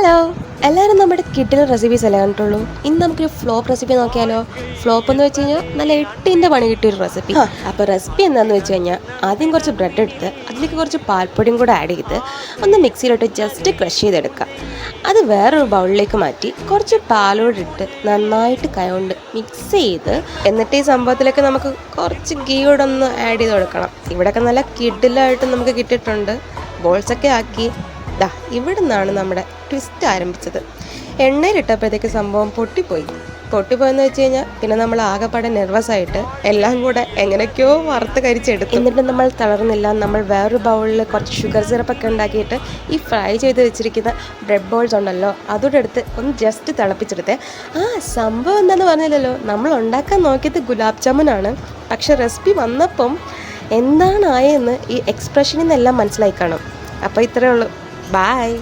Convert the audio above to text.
Hello, എല്ലാവരും നമ്മുടെ കിഡിലെ recipes അല്ലേ കണ്ടിട്ടുള്ളൂ. ഇന്ന് നമുക്കൊരു ഫ്ലോപ്പ് റെസിപ്പി നോക്കിയാലോ. ഫ്ലോപ്പ് എന്ന് വെച്ച് കഴിഞ്ഞാൽ നല്ല 8ൻ്റെ പണി കിട്ടിയൊരു റെസിപ്പി. അപ്പോൾ റെസിപ്പി എന്താണെന്ന് വെച്ച് കഴിഞ്ഞാൽ ആദ്യം കുറച്ച് ബ്രെഡ് എടുത്ത് അതിലേക്ക് കുറച്ച് പാൽപ്പൊടിയും കൂടെ ആഡ് ചെയ്ത് ഒന്ന് മിക്സിയിലിട്ട് ജസ്റ്റ് ക്രഷ് ചെയ്തെടുക്കുക. അത് വേറൊരു ബൗളിലേക്ക് മാറ്റി കുറച്ച് പാലോടിട്ട് നന്നായിട്ട് കൈകൊണ്ട് മിക്സ് ചെയ്ത് എന്നിട്ട് ഈ സംഭവത്തിലേക്ക് നമുക്ക് കുറച്ച് ഗീ കൂടെ ഒന്ന് ആഡ് ചെയ്ത് കൊടുക്കണം. ഇവിടെയൊക്കെ നല്ല കിഡിലായിട്ട് നമുക്ക് കിട്ടിയിട്ടുണ്ട്. ബോൾസൊക്കെ ആക്കി ഇവിടെ നിന്നാണ് നമ്മുടെ ട്വിസ്റ്റ് ആരംഭിച്ചത്. എണ്ണയിലിട്ടപ്പോഴത്തേക്ക് സംഭവം പൊട്ടിപ്പോയെന്ന് വെച്ച് കഴിഞ്ഞാൽ പിന്നെ നമ്മൾ ആകെപ്പാടെ നെർവസായിട്ട് എല്ലാം കൂടെ എങ്ങനെയൊക്കെയോ വറുത്ത് കരിച്ചെടുത്തു. എന്നിട്ട് നമ്മൾ തളർന്നില്ല. നമ്മൾ വേറൊരു ബൗളിൽ കുറച്ച് ഷുഗർ സിറപ്പൊക്കെ ഉണ്ടാക്കിയിട്ട് ഈ ഫ്രൈ ചെയ്ത് വെച്ചിരിക്കുന്ന ബ്രെഡ് ബോൾസ് ഉണ്ടല്ലോ അതോടെ എടുത്ത് ഒന്ന് ജസ്റ്റ് തിളപ്പിച്ചെടുത്തേ. സംഭവം എന്താണെന്ന് പറഞ്ഞില്ലല്ലോ, നമ്മൾ ഉണ്ടാക്കാൻ നോക്കിയത് ഗുലാബ് ജാമുനാണ്. പക്ഷെ റെസിപ്പി വന്നപ്പം എന്താണായെന്ന് ഈ എക്സ്പ്രഷനിൽ നിന്നെല്ലാം മനസ്സിലായി കാണും. അപ്പോൾ ഇത്രയേ ഉള്ളൂ. Bye.